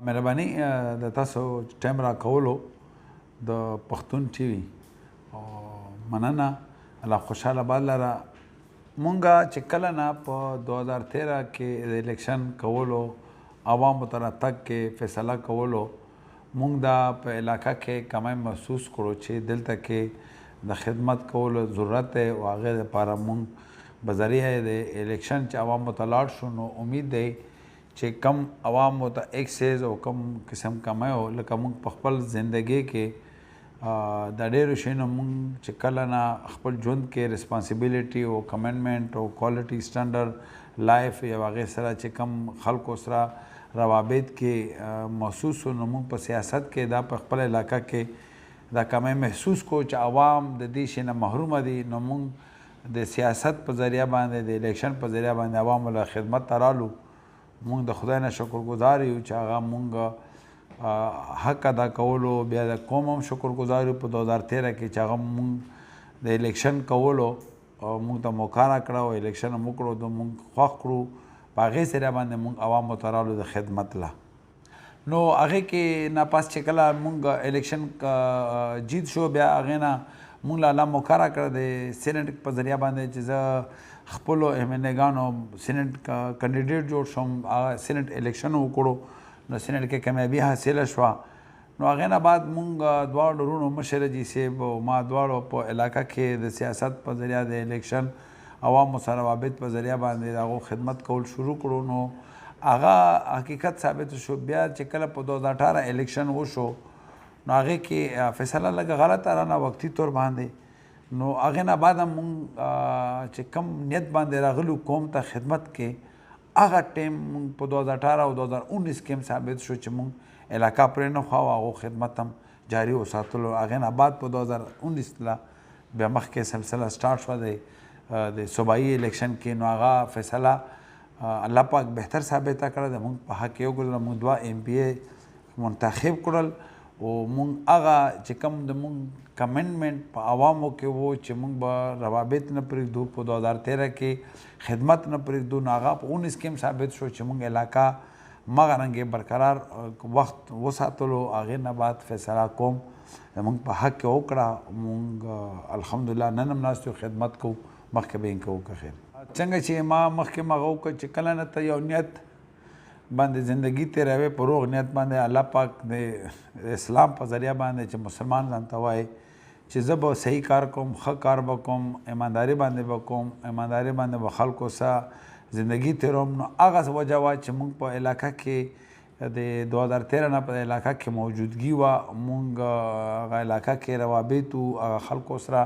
مهرباني د تاسو ټایم راکولو د پښتون ټي وي او مننه الله خوشحاله باد لره. مونږه چې کله نه په 2013 کې د الیکشن کولو عوامو ته راتګ کې فیصله کولو مونږ دا په علاقه کې کمی محسوس کړو چې دلته کې د خدمت کولو ضرورت دی او هغې دپاره مونږ بذریعه د الیکشن چې عوامو ته لاړ شو نو امید دی چې کم عوامو ته ایکسیز او کم قسم کمیو لکه مونږ په خپل زندګۍ کې د ډېرو شیانو مونږ چې کله نه خپل ژوند کې ریسپانسیبیلیټي او کمټمنټ او کوالټي سټنډرډ لایف یا هغې سره چې کم خلکو سره روابط کې محسوس نو مونږ په سیاست کې دا په خپل علاقه کې دا کمی محسوس کو چې عوام د دې شي نه محرومه دي. نو مونږ د سیاست په ذریعه باندې د الیکشن په ذریعه باندې عوامو له خدمت ته رالو. مونږ د خدای نه شکرګزار یو چې هغه مونږ حق ادا کولو بیا د قوم هم شکرګزار یو په 2013 کې چې هغه مونږ د الیکشن کولو مونږ ته موقع راکړه او الیکشن هم وکړو د مونږ خوښ کړو په هغې سره باندې مونږ عوامو ته رالو د خدمت له. نو هغې کې ناپاس چې کله مونږ الیکشن جیت شو بیا هغې نه مونږ له الله موقع راکړه د سینټ په ذریعه باندې چې زه خپلو ایم این اګانو سینټ کینډیډیټ جوړ شوم. هغه سینټ الیکشن وکړو نو سینټ کې کامیابي حاصله شوه. نو هغې نه بعد مونږ دواړو ورونو مشر جي صاحب او ما دواړو په علاقه کې د سیاست په ذریعه د الیکشن عوامو سره روابط په ذریعه باندې د هغو خدمت کول شروع کړو. نو هغه حقیقت ثابت شو. بیا چې کله په 2018 الیکشن وشو نو هغې کې فیصله لږه غلطه رانه وقتي طور باندې نو هغې نه بعد هم مونږ چې کم نیت باندې راغلو قوم ته خدمت کې هغه ټایم مونږ په 2018 او 2019 کې هم ثابت شو چې مونږ علاقه پرې نه خواو هغو خدمت هم جاري وساتلو. هغې نه بعد په 2019 لا بیا مخکې سلسله سټارټ شوه د صوبایي الیکشن کې. نو هغه فیصله الله پاک بهتر ثابته کړه د مونږ په حق کې وګرځېدله. مونږ 2 MP منتخب کړل او مونږ هغه چې کوم د مونږ کمټمنټ په عوامو کې و چې مونږ به روابط نه پرېږدو په 2013 کې خدمت نه پرېږدو نو هغه په 19 کې هم ثابت شو چې مونږ علاقه مغه رنګې برقرار وخت وساتلو. هغې نه بعد فیصله کوم مونږ په حق کې وکړه. مونږ الحمدلله نن هم ناست یو خدمت کوو مخکې به یې کوو که خیر. څنګه چې ما مخکې مغه وکړه چې کله نه ته یو نیت باندې زندگی تیروي په روغ نیت باندې الله پاک د اسلام په ذریعه باندې چې مسلمان ځان ته وایي چې زه به صحیح کار کوم ښه کار به کوم ایمانداري باندې به کوم ایمانداري باندې به خلکو سره زندگی تیروم. نو هغه وجه وه چې مونږ په علاقه کې د 2013 نه په علاقه کې موجودګي وه. مونږ هغه علاقه کې روابط وو هغه خلکو سره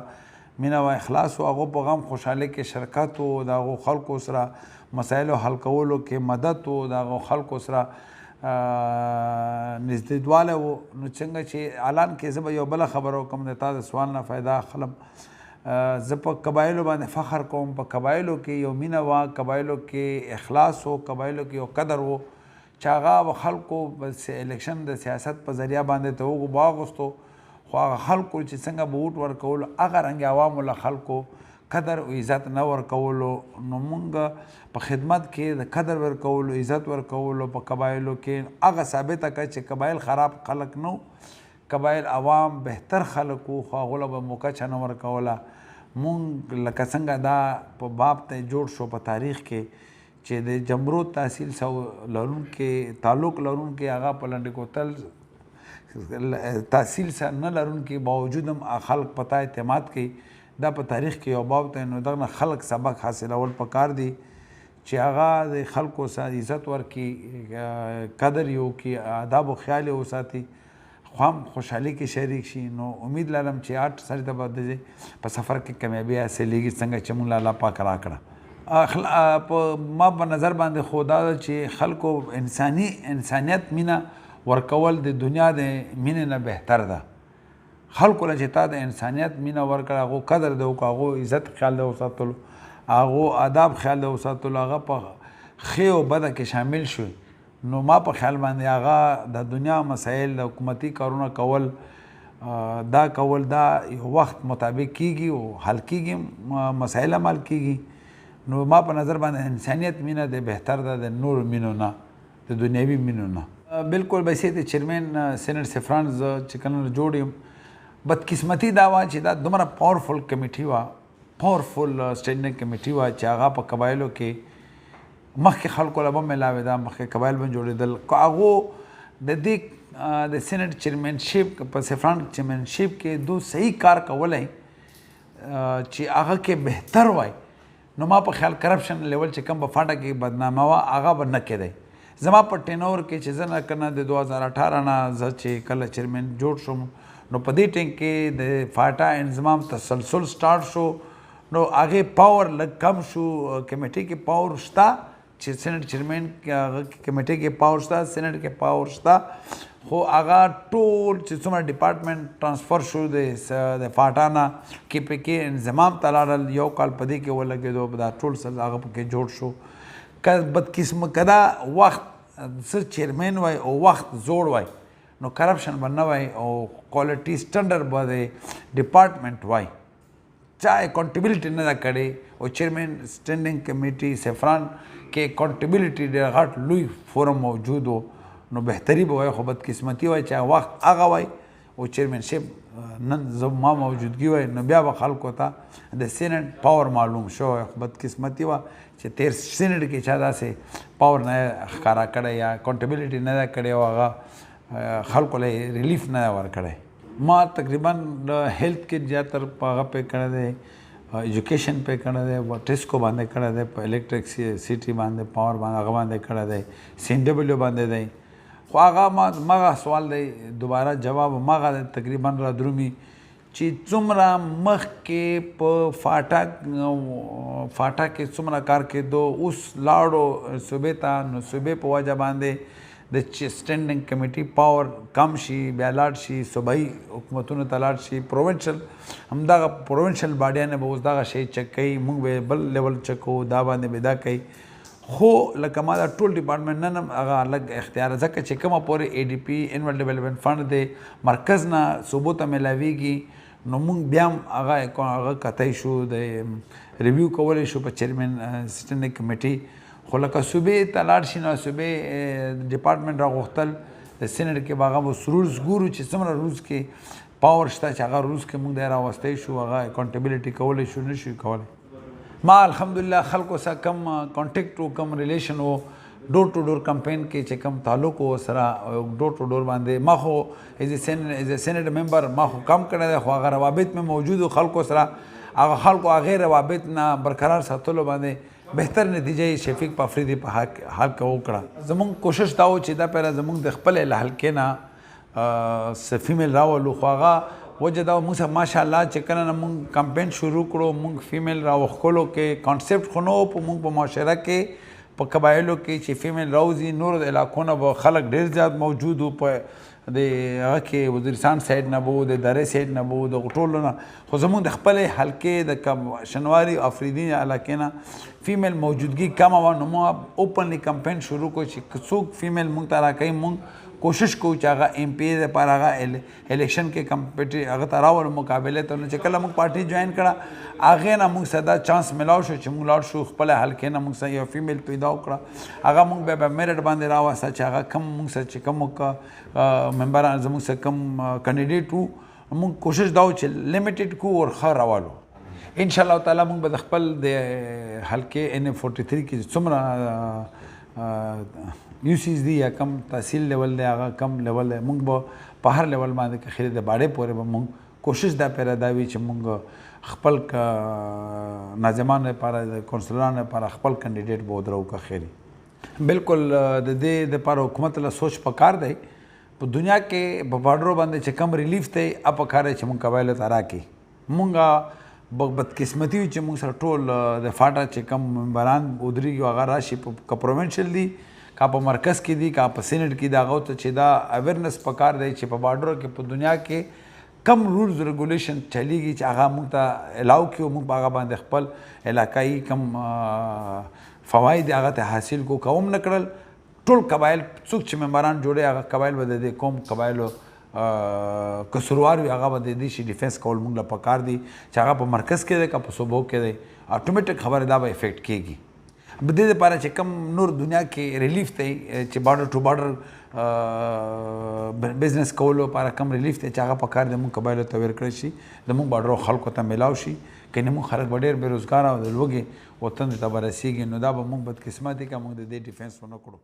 مینه و اخلاص و هغو په غم خوشحالۍ کې شرکت و د هغو خلکو سره مسایلو حل کولو کې مدد و د هغو خلکو سره نږدېوالی و. نو څنګه چې الان کې زه به یو بله خبره وکړم د تا د سوال نه فایده اخلم. زه په قبایلو باندې فخر کوم. په قبایلو کې یو مینه وه قبایلو کې اخلاص و قبایلو کې یو قدر و چې هغه خلکو الیکشن د سیاست په ذریعه باندې ته واغوستو خو هغه خلکو چې څنګه به ووټ ورکولو هغه رنګې عوامو له خلکو قدر او عزت نه ورکولو. نو مونږ په خدمت کې د قدر ورکولو عزت ورکولو په قبایلو کې هغه ثابته کړه چې قبایل خراب خلک نه قبایل عوام بهتر خلک وو خو هغو له به موقع چا نه ورکوله. مونږ لکه څنګه دا په باب ته جوړ شو په تاریخ کې چې د جمرود تحصیل لرونکي تعلق لرونکي هغه په لنډې کوتل تحصیل سره نه لرونکي باوجود هم خلک په تا اعتماد کوي. دا په تاریخ کې یو باب دی. نو دغه خلک سبق حاصلول پکار دي چې هغه د خلکو سره عزت ورکړي قدر یې وکړي آداب و خیال یې وساتي خو هم خوشحالي کې شریک شي. نو امید لرم چې هر سړي ته به په سفر کې کامیابي حاصلېږي څنګه چې مونږ له الله پاک راکړه. په ما په نظر باندې خو دا ده چې خلکو انسانیت مینه ورکول د دنیا د مینې نه بهتر ده. خلکو له چې تا د انسانیت مینه ورکړه هغو قدر دی وکړه هغو عزت خیال دی وساتلو هغو آداب خیال دی وساتلو هغه په ښې او بده کې شامل شوي. نو ما په خیال باندې هغه د دنیا مسایل د حکومتي کارونه کول دا یو وخت مطابق کیږي او حل کیږي مسایل هم حل کیږي. نو ما په نظر باندې انسانیت مینه د بهتر ده د نور مینو نه د دنیوي مینو نه. بالکل به سي د چیرمن سینټ سفران ز چې کله جوړ یم بدقسمتي دا وه چې دا دومره پاورفل کمیټي وه پاورفل سټینډینګ کمیټي وه چې هغه په قبایلو کې مخکې خلکو له به میلاوېده مخکې قبایل به جوړېدل که هغو د دې د سینټ چیرمنشپ په سفران چیرمنشپ کې دو صحیح کار کولی چې هغه کې بهتر وای نو ما په خیال کرپشن لیول چې کم په فاټه کې بدنامه وه هغه به نه کېدی زما په ټینور کې چې زه نه کنه د 2018 نه زه چې کله چیرمن جوړ شوم نو په دې ټینګ کې د فاټا انضمام تسلسل سٹارټ شو نو هغې پاور لږ کم شو کمیټې کې پاور شته چې سینټ چیرمن کمیټې کې پاور شته سینټ کې پاور شته خو هغه ټول چې څومره ډپارټمنټ ټرانسفر شو د فاټا نه کې پکې انضمام ته لاړل یو کال په دې کې ولګېدو دا ټول هغه پکې جوړ شو که بدقسمه که دا وخت څه چیرمن وای او وخت زوړ وای نو کرپشن به نه وای او کوالټي سټنډرډ به د ډپارټمنټ وای چا اکاونټیبلټي نه ده کړې او چیرمن سټینډینګ کمیټي سفران کې اکاونټیبلټي ډېر غټ لوی فورم موجود و نو بهتري به وای خو بدقسمتي وای چې وخت هغه وای او چیرمنشپ نن ما موجودګي وای نو بیا به خلکو ته د سینټ پاور معلوم شو بدقسمتي وه چې تیر سینټ کې چا داسې پاور نه ښکاره کړی یا اکاونټیبلټي نه ده کړې او هغه خلکو له ریلیف نه ده ورکړی ما تقریبا هیلث کې زیاتر په هغه پې کړی دی ایجوکیشن پې کړی دی ټیسکو باندې کړی دی په الیکټریک سټي باندې پاور باندې هغه باندې کړی دی سی ان ډبلیو باندې دی خو هغه مغه سوال دی دوباره جواب مغه دی تقریبا را درومي چې څومره مخکې په فاټا کې څومره کار کېدو اوس لاړو صوبې ته نو صوبې په وجه باندې د سټینډینګ کمیټي پاور کم شي بیا لاړ شي صوبایي حکومتونو ته لاړ شي پروونشل همدغه پروونشل باډیانې به اوس دغه شی چک کوي موږ به بل لیول چکو دا باندې به دا کوي خو لکه ما دا ټول ډپارټمنټ نن هم هغه الګ اختیار ځکه چې کومه پورې اے ډي پي انویل ډیولپمنټ فنډ دی مرکز نه صوبو ته میلاویږي نو موږ بیا هم هغه کتی شو د ریویو کولی شو په چیرمن سټینډینګ کمیټي خو لکه صوبې ته لاړ شي نو صوبې ډپارټمنټ راغوښتل د سینټ کې به هغه اوس رولز ګورو چې څومره رولز کې پاور شته چې هغه رولز کې موږ دی راوستی شو هغه اکاونټیبلټي کولی شو نه شو کولی ما الحمدلله خلکو سره کم کانټیکټ و کم ریلیشن و ډور ټو ډور کمپین کې چې کم تعلق و سره ډور ټو ډور باندې ما خو ایز سینټ ممبر ما خو کم کړی دی خو هغه روابط مې موجود و خلکو سره هغه خلکو هغې روابط نه برقرار ساتلو باندې بهتر نتیجه شفیق په افریدي په حال کې وکړه زمونږ کوشش دا و چې دا پیره زمونږ د خپل حلقې نه څه فیمیل راولو خو هغه وجه دا موږ سره ماشاءالله چې کله نه موږ کمپین شروع کړو موږ فیمیل راوښکلو کې کانسیپټ خو نه و په موږ په معاشره کې په قبایلو کې چې فیمیل راوځي نور علاقو نه به خلک ډېر زیات موجود و په د هغه کې وزیرستان سایډ نه به و د درې سایډ نه به و د ټولو نه خو زمونږ د خپلې حلقې د شنواري افریدي علاقې نه فیمیل موجودګي کمه وه نو موږ اوپنلی کمپین شروع کړو چې که څوک فیمیل موږ ته راکوي موږ کوشش کوو چې هغه ایم پی ای دپاره هغه الیکشن کې کمپیټي هغه ته راولو مقابلې ته نو چې کله موږ پارټي جوین کړه هغې نه موږ سره دا چانس میلاو شو چې موږ لاړ شو خپله حلقې نه موږ سره یو فیمیل پیدا وکړه هغه موږ بیا میرټ باندې راوسته چې هغه کم موږ سره چې کوم ممبران زموږ سره کم کینډیډیټ وو موږ کوشش دا و چې لیمیټډ کو اور ښه راولو انشاءالله تعالی موږ به د خپل د حلقې NM43 کې څومره یو سیز دی یا کم تحصیل لیول دی هغه کم لیول دی موږ به په هر لیول باندې که خیرې د باډې پورې به موږ کوشش دا پیره دا وي چې موږ خپل ناظمانو لپاره د کونسلرانو لپاره خپل کینډیډیټ به ودرو که خیرې بالکل د دې دپاره حکومت له سوچ پکار دی په دنیا کې په باډرو باندې چې کم ریلیف دی پکار دی چې موږ قبایلو ته راکړي موږ بدقسمتي وي چې موږ سره ټول د فاټا چې کم ممبران ودرېږي هغه راشي که پروونشل دي کا په مرکز کې دي کا په سینټ کې د هغو ته چې دا اویرنس پکار دی چې په باډرو کې په دنیا کې کم رولز ریګولیشن چلیږي چې هغه موږ ته الاو کړي او موږ په هغه باندې خپل علاقایي کم فواید هغه ته حاصل کو کوم نه کړل ټول قبایل څوک چې ممبران جوړي هغه قبایل به د دې قوم قبایلو کسروار وي هغه به د دې شي ډیفینس کول موږ له پکار دي چې هغه په مرکز کې دی که په صوبو کې دی اټومیټک خبره دا به افیکټ کېږي د دې لپاره چې کم نور دنیا کې ریلیف دی چې بارډر ټو بارډر بزنس کولو لپاره کم ریلیف دی چې هغه په کار د مونږ قبایلو ته ورکړی شي زمونږ بارډرو خلکو ته میلاو شي کنې مونږ خلک به ډېر بېروزګاره او د لوږې وطن ته به رسېږي نو دا به مونږ بدقسمتي که مونږ د دې ډیفینس ونه کړو